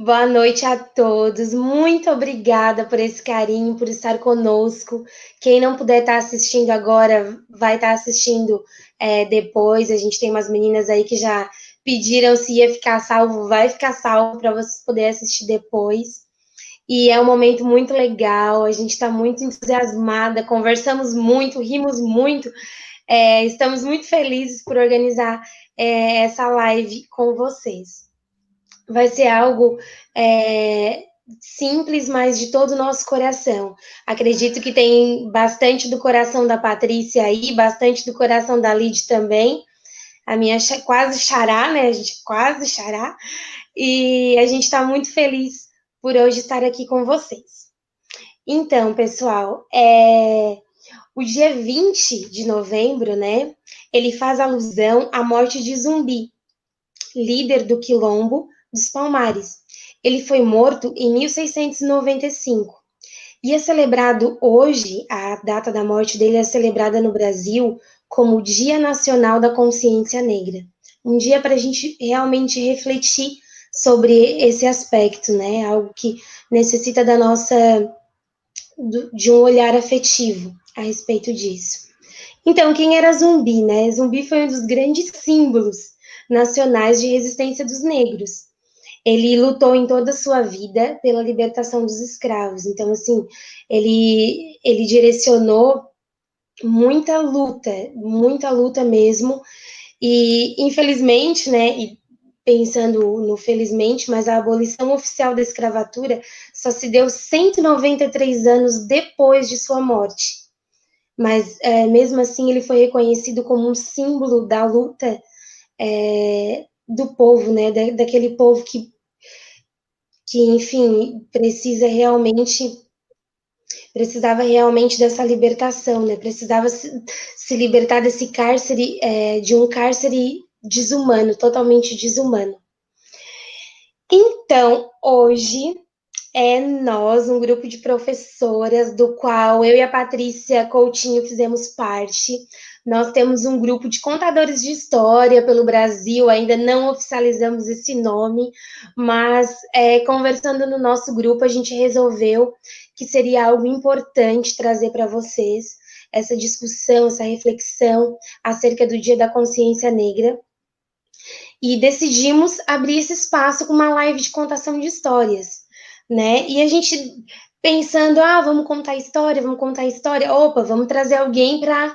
Boa noite a todos. Muito obrigada por esse carinho, por estar conosco. Quem não puder estar assistindo agora, vai estar assistindo depois. A gente tem umas meninas aí que já pediram se ia ficar salvo, vai ficar salvo para vocês poderem assistir depois. E é um momento muito legal, a gente está muito entusiasmada, conversamos muito, rimos muito. Estamos muito felizes por organizar essa live com vocês. Vai ser algo simples, mas de todo o nosso coração. Acredito que tem bastante do coração da Patrícia aí, bastante do coração da Lid também. A minha quase xará, né? A gente quase xará. E a gente está muito feliz por hoje estar aqui com vocês. Então, pessoal, o dia 20 de novembro, né? Ele faz alusão à morte de Zumbi, líder do Quilombo dos Palmares. Ele foi morto em 1695. E é celebrado hoje, a data da morte dele é celebrada no Brasil como o Dia Nacional da Consciência Negra. Um dia para a gente realmente refletir sobre esse aspecto, né? Algo que necessita de um olhar afetivo a respeito disso. Então, quem era Zumbi, né? Zumbi foi um dos grandes símbolos nacionais de resistência dos negros. Ele lutou em toda a sua vida pela libertação dos escravos. Então, assim, ele direcionou muita luta mesmo. E, infelizmente, né, e pensando no felizmente, mas a abolição oficial da escravatura só se deu 193 anos depois de sua morte. Mas, mesmo assim, ele foi reconhecido como um símbolo da luta do povo, né, daquele povo que, enfim, precisava realmente dessa libertação, né? Precisava se libertar desse cárcere, de um cárcere desumano, totalmente desumano. Então, hoje nós, um grupo de professoras, do qual eu e a Patrícia Coutinho fizemos parte. Nós temos um grupo de contadores de história pelo Brasil, ainda não oficializamos esse nome, mas conversando no nosso grupo, a gente resolveu que seria algo importante trazer para vocês essa discussão, essa reflexão acerca do Dia da Consciência Negra. E decidimos abrir esse espaço com uma live de contação de histórias, né? E a gente pensando, vamos contar história, opa, vamos trazer alguém para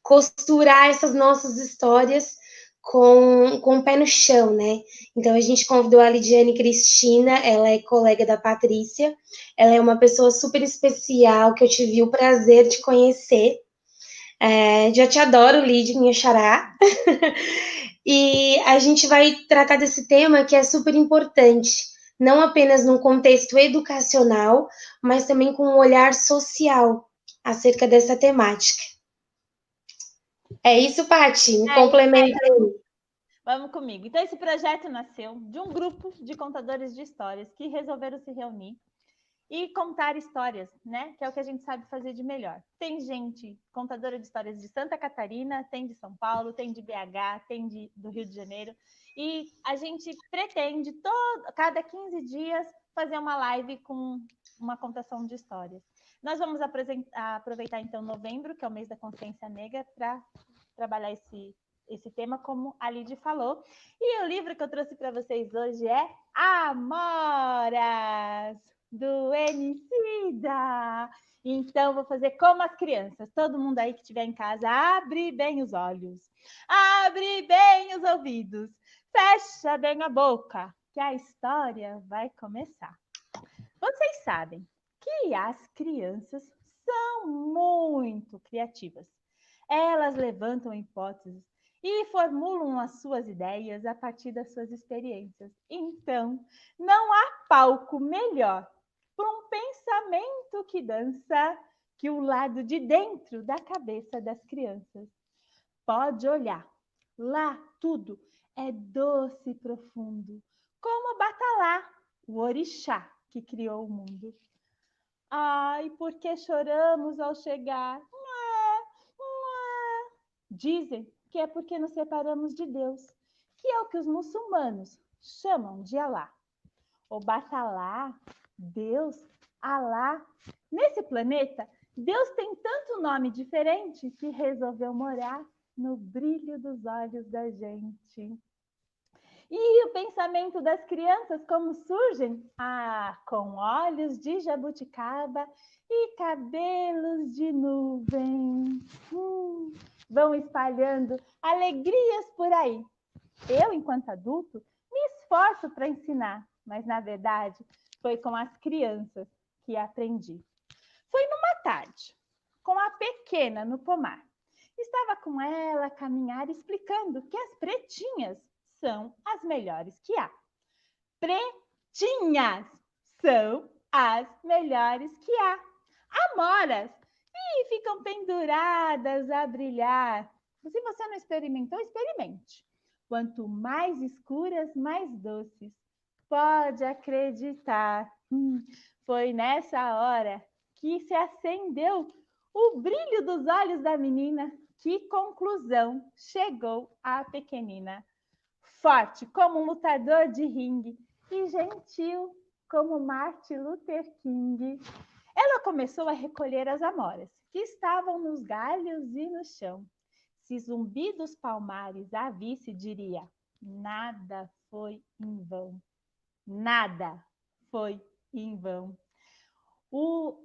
costurar essas nossas histórias com o pé no chão, né? Então a gente convidou a Lidiane Cristina, ela é colega da Patrícia, ela é uma pessoa super especial que eu tive o prazer de conhecer. Já te adoro, Lid, minha xará. E a gente vai tratar desse tema que é super importante, não apenas num contexto educacional, mas também com um olhar social acerca dessa temática. É isso, Paty, me complementa aí. Vamos comigo. Então, esse projeto nasceu de um grupo de contadores de histórias que resolveram se reunir e contar histórias, né? Que é o que a gente sabe fazer de melhor. Tem gente contadora de histórias de Santa Catarina, tem de São Paulo, tem de BH, tem do Rio de Janeiro. E a gente pretende, cada 15 dias, fazer uma live com uma contação de histórias. Nós vamos aproveitar, então, novembro, que é o mês da consciência negra, para trabalhar esse tema, como a Lid falou. E o livro que eu trouxe para vocês hoje é Amoras, do Emicida. Então, vou fazer como as crianças. Todo mundo aí que estiver em casa, abre bem os olhos, abre bem os ouvidos, fecha bem a boca, que a história vai começar. Vocês sabem que as crianças são muito criativas. Elas levantam hipóteses e formulam as suas ideias a partir das suas experiências. Então, não há palco melhor para um pensamento que dança que o lado de dentro da cabeça das crianças. Pode olhar, lá tudo é doce e profundo, como Batalá, o orixá que criou o mundo. Ai, por que choramos ao chegar? Dizem que é porque nos separamos de Deus, que é o que os muçulmanos chamam de Alá. ou Batalá, Deus, Alá. Nesse planeta, Deus tem tanto nome diferente que resolveu morar no brilho dos olhos da gente. E o pensamento das crianças, como surgem? Ah, com olhos de jabuticaba e cabelos de nuvem. Vão espalhando alegrias por aí. Eu, enquanto adulto, me esforço para ensinar, mas, na verdade, foi com as crianças que aprendi. Foi numa tarde, com a pequena no pomar. Estava com ela a caminhar explicando que as pretinhas são as melhores que há. Pretinhas são as melhores que há. Amoras e ficam penduradas a brilhar. Se você não experimentou, experimente. Quanto mais escuras, mais doces. Pode acreditar. Foi nessa hora que se acendeu o brilho dos olhos da menina. Que conclusão chegou a pequenina. Forte como um lutador de ringue e gentil como Martin Luther King. Ela começou a recolher as amoras, que estavam nos galhos e no chão. Se Zumbi dos Palmares a visse, diria: nada foi em vão. Nada foi em vão.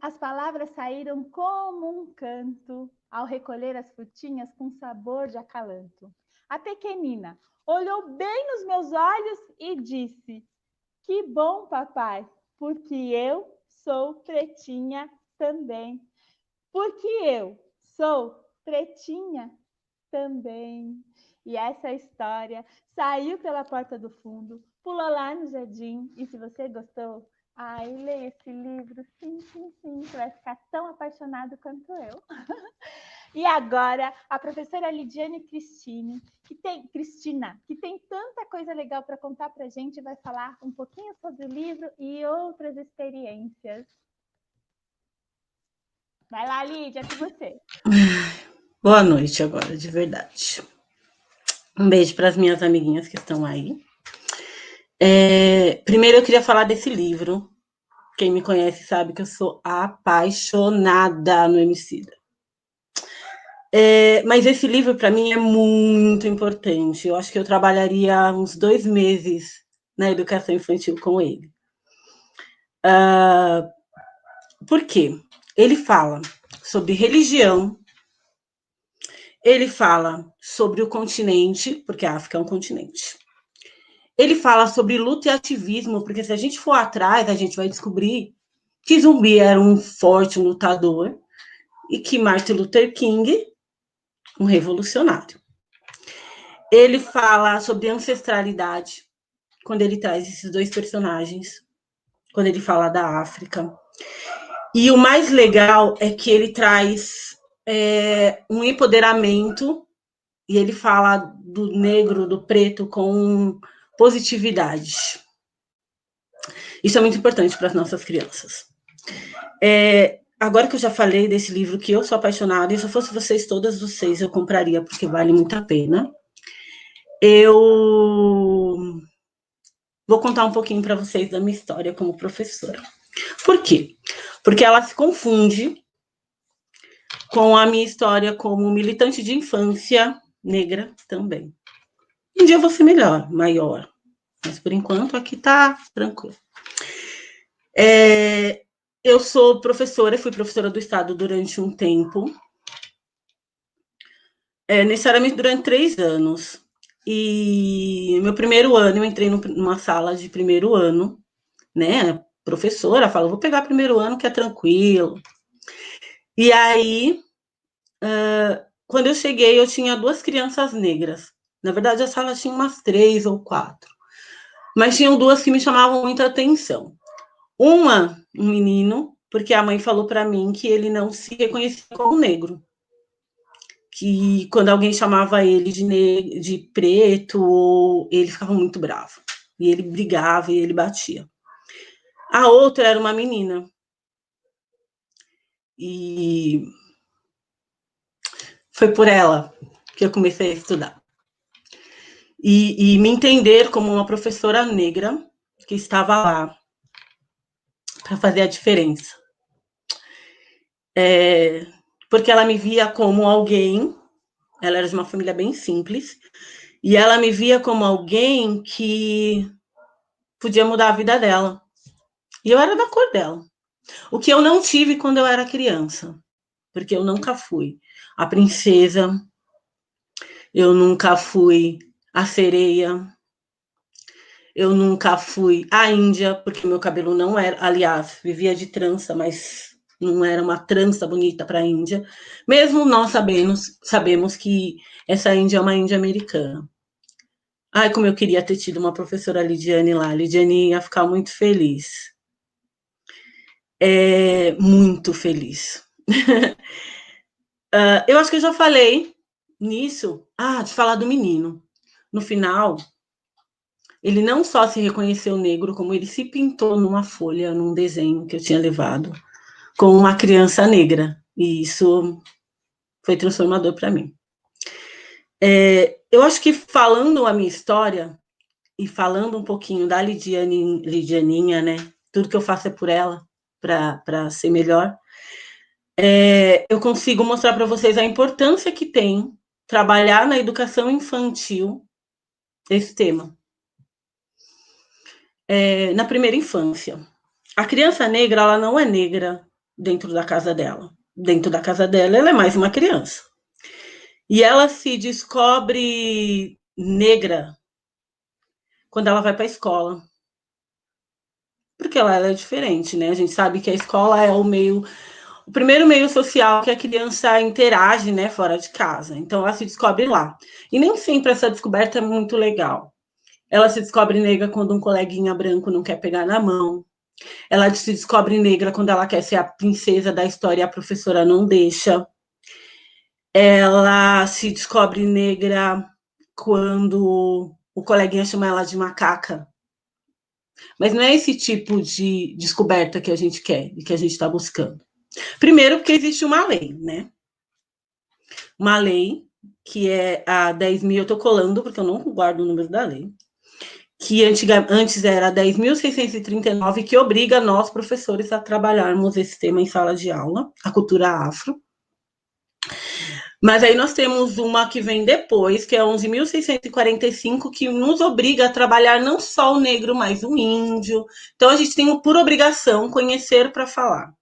As palavras saíram como um canto ao recolher as frutinhas com sabor de acalanto. A pequenina olhou bem nos meus olhos e disse: que bom, papai, porque eu sou pretinha também. Porque eu sou pretinha também. E essa história saiu pela porta do fundo, pulou lá no jardim. E se você gostou, lê esse livro, sim, você vai ficar tão apaixonado quanto eu. E agora, a professora Lidiane Cristina, que tem tanta coisa legal para contar para a gente, vai falar um pouquinho sobre o livro e outras experiências. Vai lá, Lídia, com você. Boa noite agora, de verdade. Um beijo para as minhas amiguinhas que estão aí. Primeiro eu queria falar desse livro. Quem me conhece sabe que eu sou apaixonada no Emicida. Mas esse livro, para mim, é muito importante. Eu acho que eu trabalharia uns 2 meses na educação infantil com ele. Por quê? Ele fala sobre religião, ele fala sobre o continente, porque a África é um continente. Ele fala sobre luta e ativismo, porque se a gente for atrás, a gente vai descobrir que Zumbi era um forte lutador e que Martin Luther King, um revolucionário. Ele fala sobre ancestralidade, quando ele traz esses dois personagens, quando ele fala da África. E o mais legal é que ele traz um empoderamento, e ele fala do negro, do preto, com positividade. Isso é muito importante para as nossas crianças. Agora que eu já falei desse livro que eu sou apaixonada, e se eu fosse vocês, todas vocês, eu compraria, porque vale muito a pena. Eu vou contar um pouquinho para vocês da minha história como professora. Por quê? Porque ela se confunde com a minha história como militante de infância negra também. Um dia eu vou ser melhor, maior, mas por enquanto aqui tá tranquilo. Eu sou professora, fui professora do Estado durante um tempo, necessariamente durante 3 anos. E meu primeiro ano, eu entrei numa sala de primeiro ano, né? Professora fala, vou pegar primeiro ano que é tranquilo. E aí, quando eu cheguei, eu tinha 2 crianças negras. Na verdade, a sala tinha umas 3 ou 4. Mas tinham 2 que me chamavam muita atenção. Um menino, porque a mãe falou para mim que ele não se reconhecia como negro. Que quando alguém chamava ele de preto, ele ficava muito bravo. E ele brigava e ele batia. A outra era uma menina. E foi por ela que eu comecei a estudar. E me entender como uma professora negra, que estava lá para fazer a diferença. Porque ela me via como alguém, ela era de uma família bem simples, e ela me via como alguém que podia mudar a vida dela. E eu era da cor dela. O que eu não tive quando eu era criança, porque eu nunca fui a princesa, eu nunca fui a sereia, eu nunca fui a índia, porque meu cabelo não era, aliás, vivia de trança, mas não era uma trança bonita para a Índia. Mesmo nós sabemos que essa Índia é uma Índia americana. Ai, como eu queria ter tido uma professora Lidiane lá. A Lidiane ia ficar muito feliz. Muito feliz. Eu acho que eu já falei nisso. De falar do menino. No final, ele não só se reconheceu negro, como ele se pintou numa folha, num desenho que eu tinha levado, com uma criança negra. E isso foi transformador para mim. Eu acho que falando a minha história, e falando um pouquinho da Lidianinha, né? Tudo que eu faço é por ela, para ser melhor. Eu consigo mostrar para vocês a importância que tem trabalhar na educação infantil esse tema. Na primeira infância. A criança negra, ela não é negra dentro da casa dela. Dentro da casa dela, ela é mais uma criança. E ela se descobre negra quando ela vai para a escola. Porque ela é diferente, né? A gente sabe que a escola é o primeiro meio social que a criança interage, né, fora de casa. Então, ela se descobre lá. E nem sempre essa descoberta é muito legal. Ela se descobre negra quando um coleguinha branco não quer pegar na mão. Ela se descobre negra quando ela quer ser a princesa da história e a professora não deixa. Ela se descobre negra quando o coleguinha chama ela de macaca. Mas não é esse tipo de descoberta que a gente quer e que a gente está buscando. Primeiro, porque existe uma lei, né? Uma lei que é a 10.000, eu estou colando porque eu não guardo o número da lei, que antes era 10.639, que obriga nós, professores, a trabalharmos esse tema em sala de aula, a cultura afro. Mas aí nós temos uma que vem depois, que é 11.645, que nos obriga a trabalhar não só o negro, mas o índio. Então, a gente tem por obrigação conhecer para falar.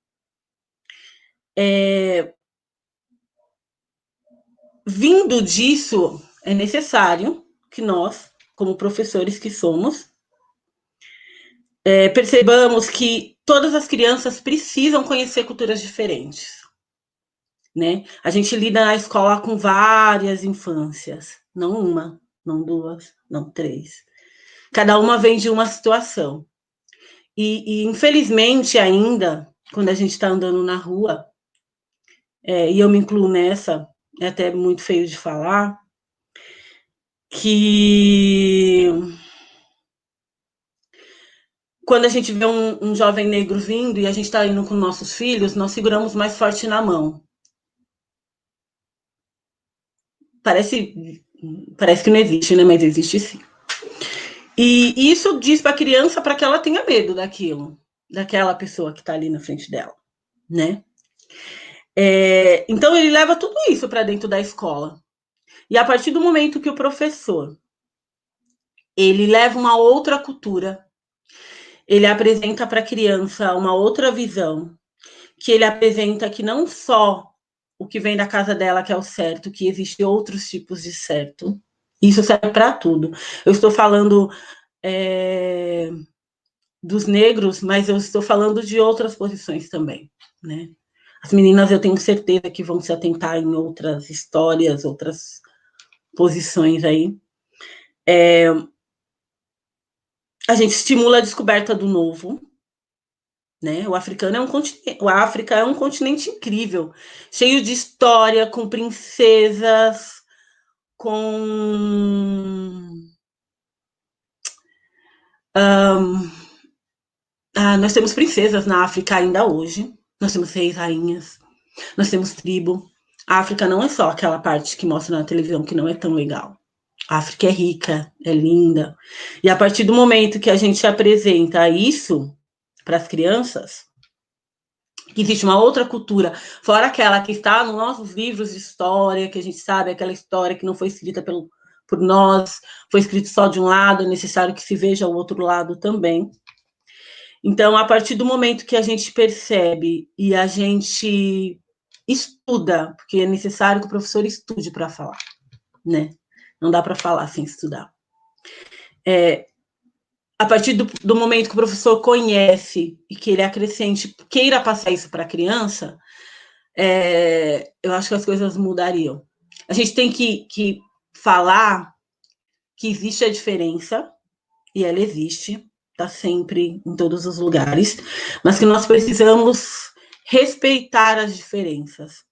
Vindo disso, é necessário que nós, como professores que somos, percebamos que todas as crianças precisam conhecer culturas diferentes. Né? A gente lida na escola com várias infâncias, não uma, não duas, não três. Cada uma vem de uma situação. E infelizmente, ainda, quando a gente está andando na rua, e eu me incluo nessa, é até muito feio de falar, que quando a gente vê um jovem negro vindo e a gente está indo com nossos filhos, nós seguramos mais forte na mão. Parece que não existe, né? Mas existe sim. E isso diz para a criança para que ela tenha medo daquilo, daquela pessoa que está ali na frente dela, né? Então, ele leva tudo isso para dentro da escola. E a partir do momento que o professor ele leva uma outra cultura, ele apresenta para a criança uma outra visão, que ele apresenta que não só o que vem da casa dela que é o certo, que existem outros tipos de certo. Isso serve para tudo. Eu estou falando dos negros, mas eu estou falando de outras posições também, né? As meninas, eu tenho certeza que vão se atentar em outras histórias, outras posições aí. A gente estimula a descoberta do novo, né? A África é um continente incrível, cheio de história, com princesas, nós temos princesas na África ainda hoje, nós temos reis, rainhas, nós temos tribo. A África não é só aquela parte que mostra na televisão que não é tão legal. A África é rica, é linda. E a partir do momento que a gente apresenta isso para as crianças, que existe uma outra cultura, fora aquela que está nos nossos livros de história, que a gente sabe, aquela história que não foi escrita por nós, foi escrita só de um lado, é necessário que se veja o outro lado também. Então, a partir do momento que a gente percebe e a gente estuda, porque é necessário que o professor estude para falar, né? Não dá para falar sem estudar. A partir do momento que o professor conhece e que ele acrescente, queira passar isso para a criança, eu acho que as coisas mudariam. A gente tem que falar que existe a diferença, e ela existe, está sempre em todos os lugares, mas que nós precisamos respeitar as diferenças.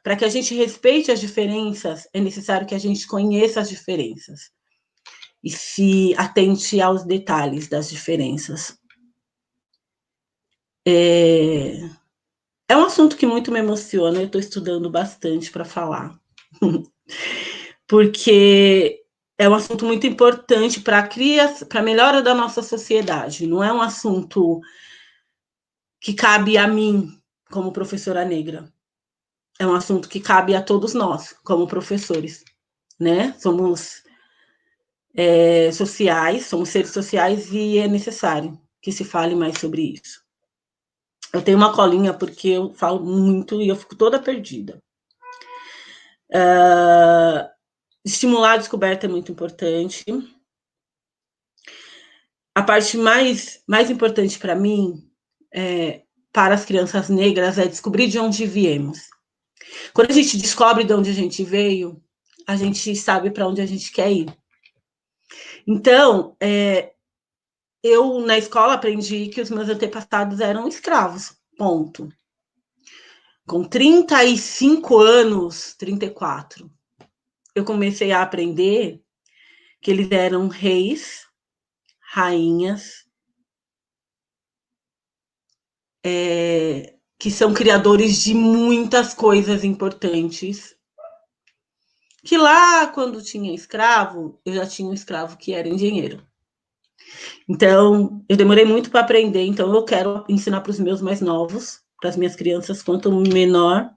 Para que a gente respeite as diferenças, é necessário que a gente conheça as diferenças e se atente aos detalhes das diferenças. É um assunto que muito me emociona, eu estou estudando bastante para falar, porque é um assunto muito importante para a melhora da nossa sociedade. Não é um assunto que cabe a mim, como professora negra. É um assunto que cabe a todos nós, como professores, né? Somos sociais, somos seres sociais e é necessário que se fale mais sobre isso. Eu tenho uma colinha porque eu falo muito e eu fico toda perdida. Estimular a descoberta é muito importante. A parte mais importante para mim, para as crianças negras, é descobrir de onde viemos. Quando a gente descobre de onde a gente veio, a gente sabe para onde a gente quer ir. Então, eu na escola aprendi que os meus antepassados eram escravos, ponto. Com 35 anos, 34, eu comecei a aprender que eles eram reis, rainhas, que são criadores de muitas coisas importantes. Que lá, quando tinha escravo, eu já tinha um escravo que era engenheiro. Então, eu demorei muito para aprender, então eu quero ensinar para os meus mais novos, para as minhas crianças, quanto menor.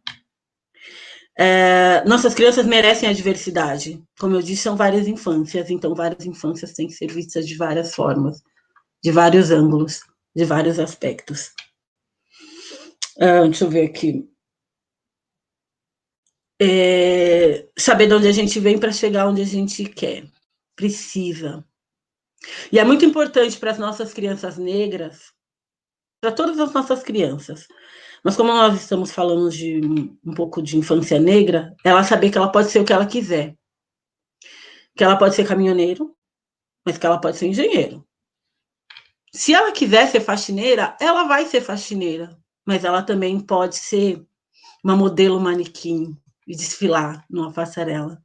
Nossas crianças merecem a diversidade. Como eu disse, são várias infâncias, então várias infâncias têm que ser vistas de várias formas, de vários ângulos, de vários aspectos. Deixa eu ver aqui. Saber de onde a gente vem para chegar onde a gente quer. Precisa. E é muito importante para as nossas crianças negras, para todas as nossas crianças, mas como nós estamos falando de um pouco de infância negra, ela saber que ela pode ser o que ela quiser. Que ela pode ser caminhoneiro, mas que ela pode ser engenheiro. Se ela quiser ser faxineira, ela vai ser faxineira, mas ela também pode ser uma modelo manequim e desfilar numa passarela.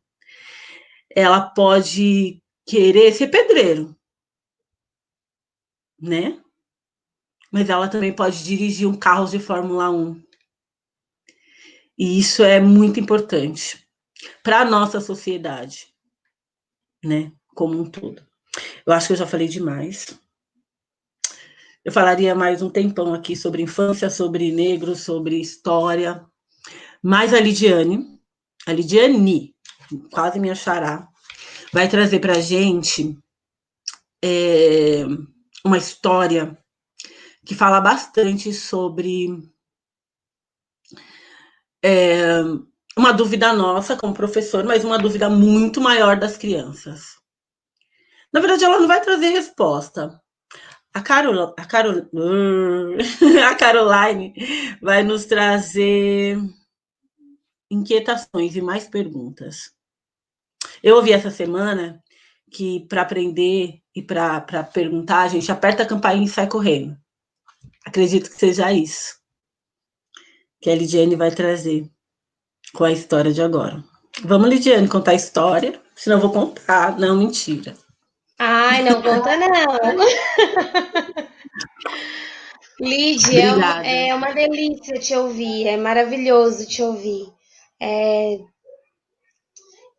Ela pode querer ser pedreiro, né? Mas ela também pode dirigir um carro de Fórmula 1. E isso é muito importante para a nossa sociedade, né? Como um todo. Eu acho que eu já falei demais. Eu falaria mais um tempão aqui sobre infância, sobre negros, sobre história. Mas a Lidiane, quase minha xará, vai trazer para a gente uma história que fala bastante sobre uma dúvida nossa como professor, mas uma dúvida muito maior das crianças. Na verdade, ela não vai trazer resposta. A Caroline vai nos trazer inquietações e mais perguntas. Eu ouvi essa semana que para aprender e para perguntar, a gente aperta a campainha e sai correndo. Acredito que seja isso que a Lidiane vai trazer com a história de agora. Vamos, Lidiane, contar a história? Senão eu vou contar. Não, mentira. Ai, não conta não. Lídia, é uma delícia te ouvir, é maravilhoso te ouvir.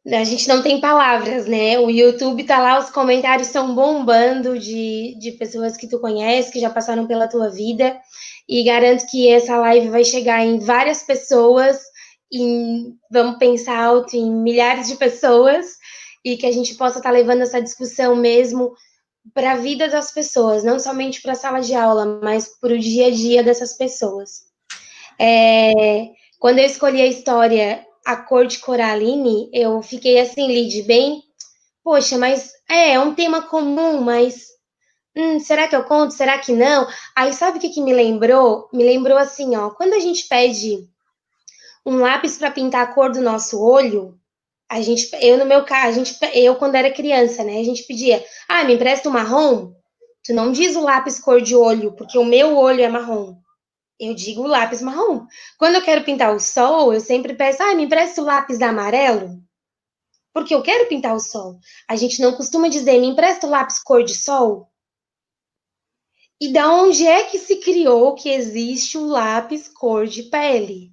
A gente não tem palavras, né? O YouTube tá lá, os comentários estão bombando de pessoas que tu conhece, que já passaram pela tua vida, e garanto que essa live vai chegar em várias pessoas, vamos pensar alto, em milhares de pessoas, e que a gente possa estar levando essa discussão mesmo para a vida das pessoas, não somente para a sala de aula, mas para o dia a dia dessas pessoas. Quando eu escolhi a história A Cor de Coraline, eu fiquei assim, Lid, bem, poxa, mas é um tema comum, mas será que eu conto? Será que não? Aí sabe o que me lembrou? Me lembrou assim, ó, quando a gente pede um lápis para pintar a cor do nosso olho, eu no meu caso, eu quando era criança, né, a gente pedia, me empresta um marrom? Tu não diz o lápis cor de olho, porque o meu olho é marrom. Eu digo o lápis marrom. Quando eu quero pintar o sol, eu sempre peço, me empresta o lápis amarelo, porque eu quero pintar o sol. A gente não costuma dizer, me empresta o lápis cor de sol. E da onde é que se criou que existe o lápis cor de pele?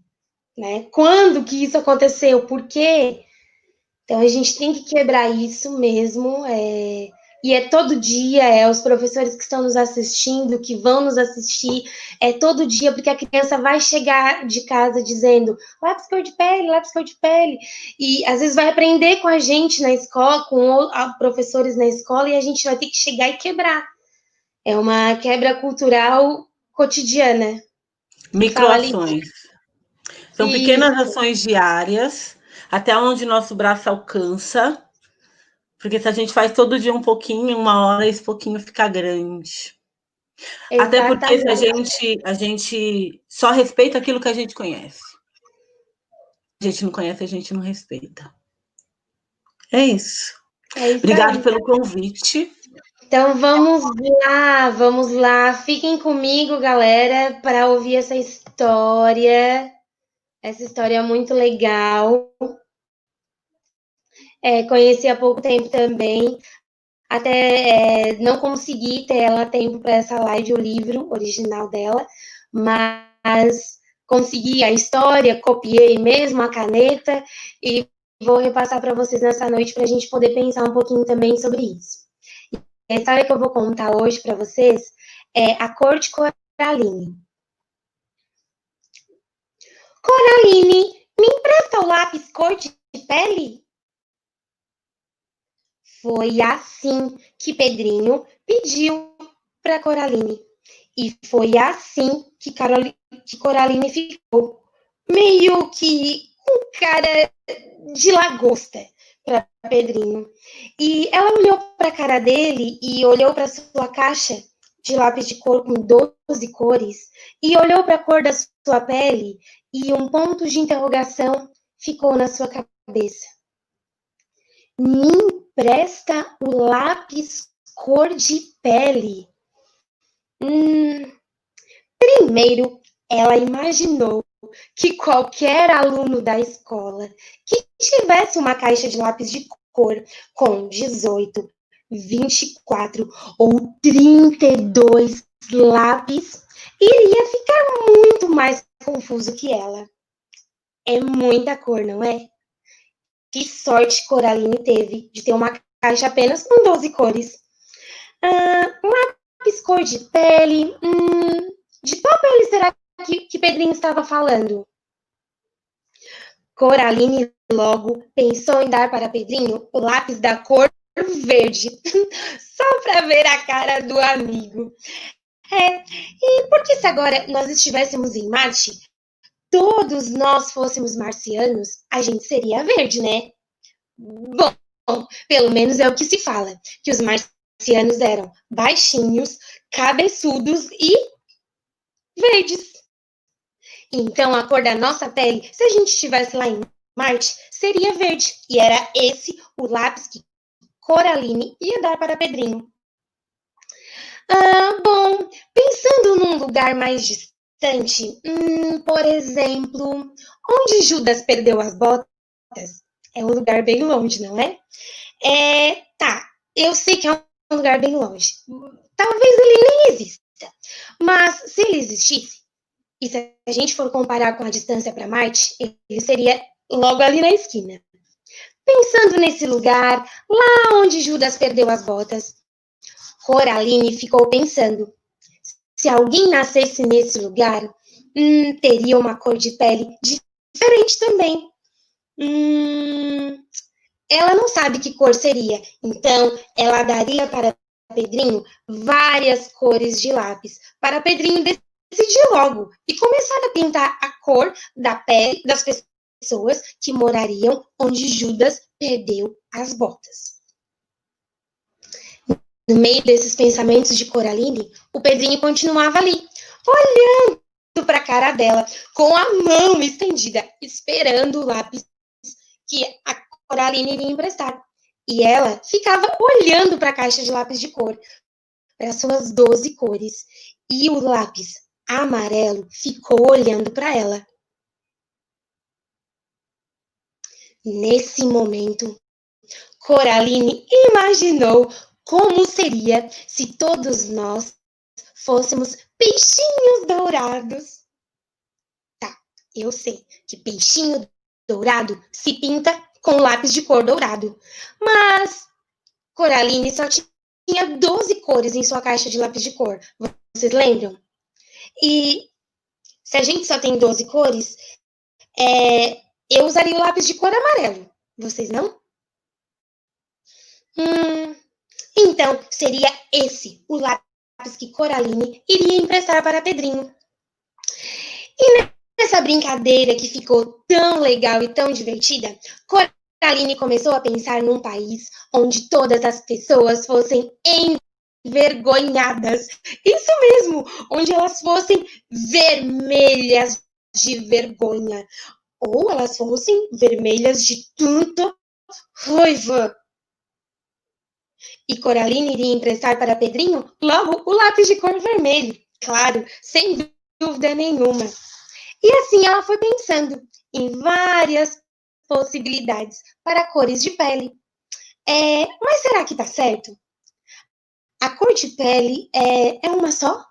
Né? Quando que isso aconteceu? Por quê? Então a gente tem que quebrar isso mesmo. E é todo dia, os professores que estão nos assistindo, que vão nos assistir, é todo dia, porque a criança vai chegar de casa dizendo lápis cor de pele, lápis cor de pele. E às vezes vai aprender com a gente na escola, com professores na escola, e a gente vai ter que chegar e quebrar. É uma quebra cultural cotidiana. Microações. São pequenas Isso. ações diárias, até onde nosso braço alcança, porque se a gente faz todo dia um pouquinho, uma hora esse pouquinho fica grande. Até porque se a gente só respeita aquilo que a gente conhece. A gente não conhece, a gente não respeita. É isso. Obrigado pelo convite. Então vamos lá. Fiquem comigo, galera, para ouvir essa história. Essa história é muito legal. Conheci há pouco tempo também. Até não consegui ter ela a tempo para essa live, o livro original dela, mas consegui a história, copiei mesmo a caneta e vou repassar para vocês nessa noite para a gente poder pensar um pouquinho também sobre isso. A história que eu vou contar hoje para vocês é A Cor de Coraline. Coraline, me empresta o lápis cor de pele? Foi assim que Pedrinho pediu para Coraline. E foi assim que Coraline ficou. Meio que um cara de lagosta para Pedrinho. E ela olhou para a cara dele e olhou para sua caixa de lápis de cor com 12 cores e olhou para a cor da sua pele e um ponto de interrogação ficou na sua cabeça. Me empresta o lápis cor de pele? Primeiro, ela imaginou que qualquer aluno da escola que tivesse uma caixa de lápis de cor com 18, 24 ou 32 lápis iria ficar muito mais confuso que ela. É muita cor, não é? Que sorte Coraline teve de ter uma caixa apenas com 12 cores. Um lápis cor de pele. De qual pele será que Pedrinho estava falando? Coraline logo pensou em dar para Pedrinho o lápis da cor verde, só para ver a cara do amigo. E porque se agora nós estivéssemos em Marte, todos nós fôssemos marcianos, a gente seria verde, né? Bom, pelo menos é o que se fala, que os marcianos eram baixinhos, cabeçudos e verdes. Então, a cor da nossa pele, se a gente estivesse lá em Marte, seria verde. E era esse o lápis que Coraline ia dar para Pedrinho. Bom, pensando num lugar mais distante, por exemplo, onde Judas perdeu as botas, é um lugar bem longe, não é? Tá, eu sei que é um lugar bem longe. Talvez ele nem exista. Mas se ele existisse, e se a gente for comparar com a distância para Marte, ele seria logo ali na esquina. pensando nesse lugar, lá onde Judas perdeu as botas. Coraline ficou pensando: se alguém nascesse nesse lugar, teria uma cor de pele diferente também. Ela não sabe que cor seria, então ela daria para Pedrinho várias cores de lápis, para Pedrinho decidir logo e começar a pintar a cor da pele das pessoas que morariam onde Judas perdeu as botas. No meio desses pensamentos de Coraline, o Pedrinho continuava ali, olhando para a cara dela, com a mão estendida, esperando o lápis que a Coraline iria emprestar. E ela ficava olhando para a caixa de lápis de cor, para suas 12 cores. E o lápis amarelo ficou olhando para ela. Nesse momento, Coraline imaginou como seria se todos nós fôssemos peixinhos dourados. Tá, eu sei que peixinho dourado se pinta com lápis de cor dourado. Mas Coraline só tinha 12 cores em sua caixa de lápis de cor. Vocês lembram? E se a gente só tem 12 cores, eu usaria o lápis de cor amarelo. Vocês não? Então, seria esse o lápis que Coraline iria emprestar para Pedrinho. E nessa brincadeira que ficou tão legal e tão divertida, Coraline começou a pensar num país onde todas as pessoas fossem envergonhadas. Isso mesmo, onde elas fossem vermelhas de vergonha. Ou elas fossem vermelhas de tanta raiva. E Coraline iria emprestar para Pedrinho logo o lápis de cor vermelho. Claro, sem dúvida nenhuma. E assim ela foi pensando em várias possibilidades para cores de pele. Mas será que tá certo? A cor de pele é uma só?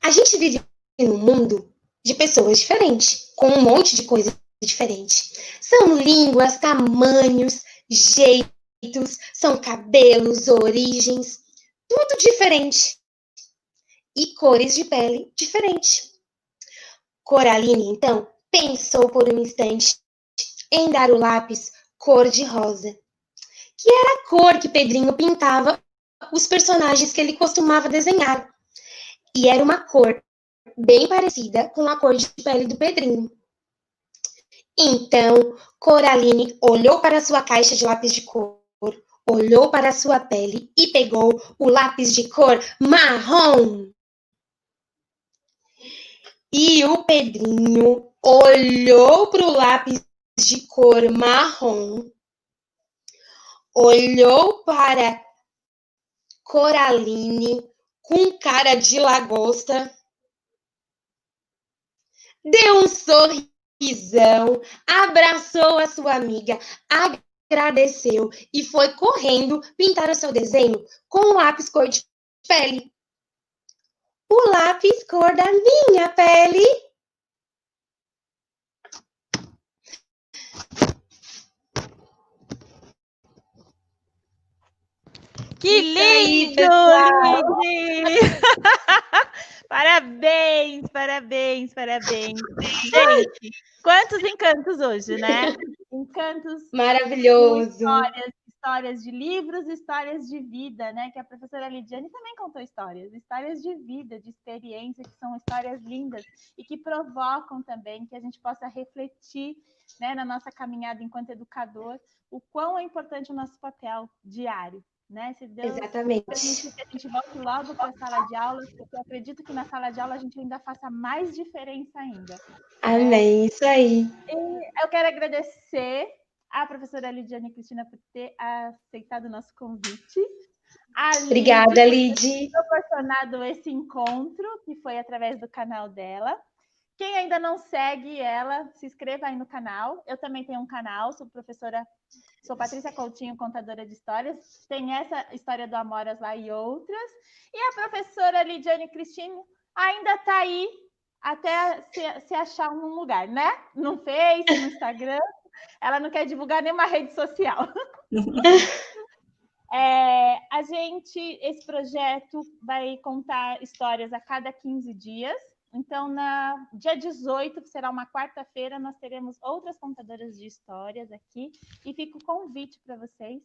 A gente vive num mundo de pessoas diferentes, com um monte de coisas diferentes. São línguas, tamanhos, jeitos, são cabelos, origens, tudo diferente. E cores de pele diferentes. Coraline, então, pensou por um instante em dar o lápis cor de rosa, que era a cor que Pedrinho pintava os personagens que ele costumava desenhar. E era uma cor bem parecida com a cor de pele do Pedrinho. Então, Coraline olhou para sua caixa de lápis de cor, olhou para sua pele e pegou o lápis de cor marrom. E o Pedrinho olhou para o lápis de cor marrom, olhou para Coraline com cara de lagosta, deu um sorrisão, abraçou a sua amiga, agradeceu e foi correndo pintar o seu desenho com o lápis cor de pele. O lápis cor da minha pele. Que lindo, Lid! Parabéns, parabéns, parabéns. Gente, quantos encantos hoje, né? Encantos maravilhoso. Histórias de livros, histórias de vida, né? Que a professora Lidiane também contou histórias de vida, de experiência, que são histórias lindas e que provocam também que a gente possa refletir, né, na nossa caminhada enquanto educador, o quão é importante o nosso papel diário. Né? Se Deus permitir que a gente volte logo para a sala de aula, porque eu acredito que na sala de aula a gente ainda faça mais diferença ainda. Amém, né? Isso aí. E eu quero agradecer à professora Lidiane Cristina por ter aceitado o nosso convite. Obrigada, Lid. Por ter proporcionado esse encontro, que foi através do canal dela. Quem ainda não segue ela, se inscreva aí no canal. Eu também tenho um canal, sou Patrícia Coutinho, contadora de histórias. Tem essa história do Amoras lá e outras. E a professora Lidiane Cristina ainda está aí até se achar um lugar, né? No Face, no Instagram. Ela não quer divulgar nenhuma rede social. Esse projeto vai contar histórias a cada 15 dias. Então, dia 18, que será uma quarta-feira, nós teremos outras contadoras de histórias aqui. E fica o convite para vocês.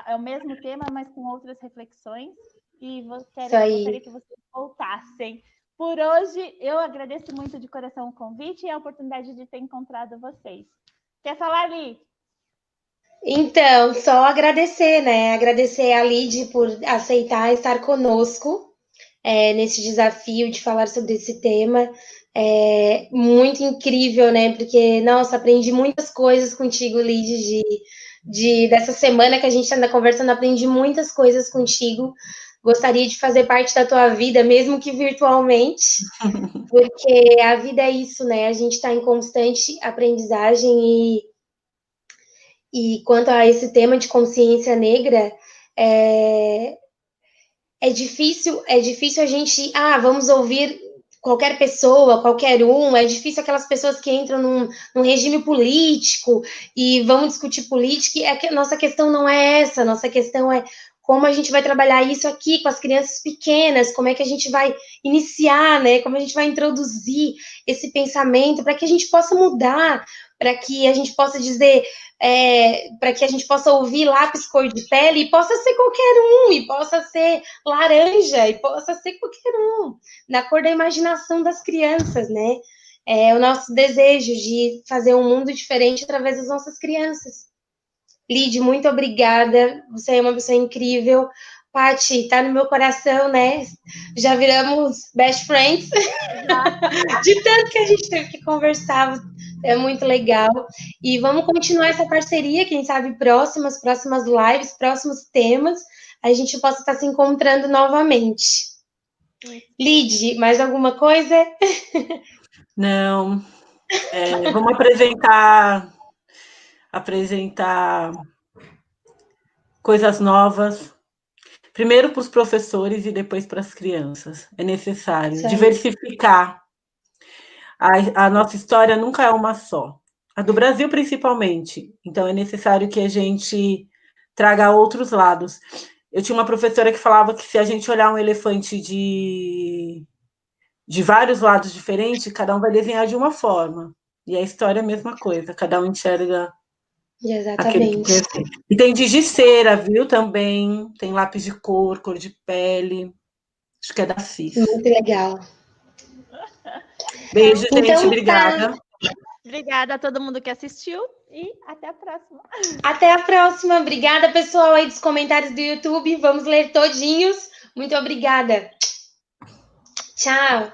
É o mesmo tema, mas com outras reflexões. E gostaria que vocês voltassem. Por hoje, eu agradeço muito de coração o convite e a oportunidade de ter encontrado vocês. Quer falar, Li? Então, só agradecer, né? Agradecer a Lid por aceitar estar conosco nesse desafio de falar sobre esse tema. É muito incrível, né? Porque, nossa, aprendi muitas coisas contigo, Lid, dessa semana que a gente anda conversando, aprendi muitas coisas contigo. Gostaria de fazer parte da tua vida, mesmo que virtualmente, porque a vida é isso, né? A gente está em constante aprendizagem e quanto a esse tema de consciência negra, é difícil a gente, vamos ouvir qualquer pessoa, qualquer um, é difícil aquelas pessoas que entram num regime político e vão discutir política, e nossa questão não é essa, nossa questão é como a gente vai trabalhar isso aqui com as crianças pequenas, como é que a gente vai iniciar, né, como a gente vai introduzir esse pensamento para que a gente possa mudar, para que a gente possa dizer, para que a gente possa ouvir lápis cor de pele e possa ser qualquer um, e possa ser laranja, e possa ser qualquer um, na cor da imaginação das crianças, né? É o nosso desejo de fazer um mundo diferente através das nossas crianças. Lid, muito obrigada, você é uma pessoa incrível. Paty, tá no meu coração, né? Já viramos best friends. De tanto que a gente teve que conversar, é muito legal. E vamos continuar essa parceria, quem sabe próximas lives, próximos temas, a gente possa estar se encontrando novamente. Lid, mais alguma coisa? Não. Vamos apresentar coisas novas, primeiro para os professores e depois para as crianças. É necessário diversificar. A nossa história nunca é uma só. A do Brasil, principalmente. Então, é necessário que a gente traga outros lados. Eu tinha uma professora que falava que se a gente olhar um elefante de vários lados diferentes, cada um vai desenhar de uma forma. E a história é a mesma coisa, cada um enxerga aquele que quer ser. E tem giz de cera, viu, também. Tem lápis de cor de pele. Acho que é da CIS. Muito legal. Beijo, gente. Então, obrigada. Obrigada a todo mundo que assistiu e até a próxima. Até a próxima. Obrigada, pessoal, aí dos comentários do YouTube. Vamos ler todinhos. Muito obrigada. Tchau.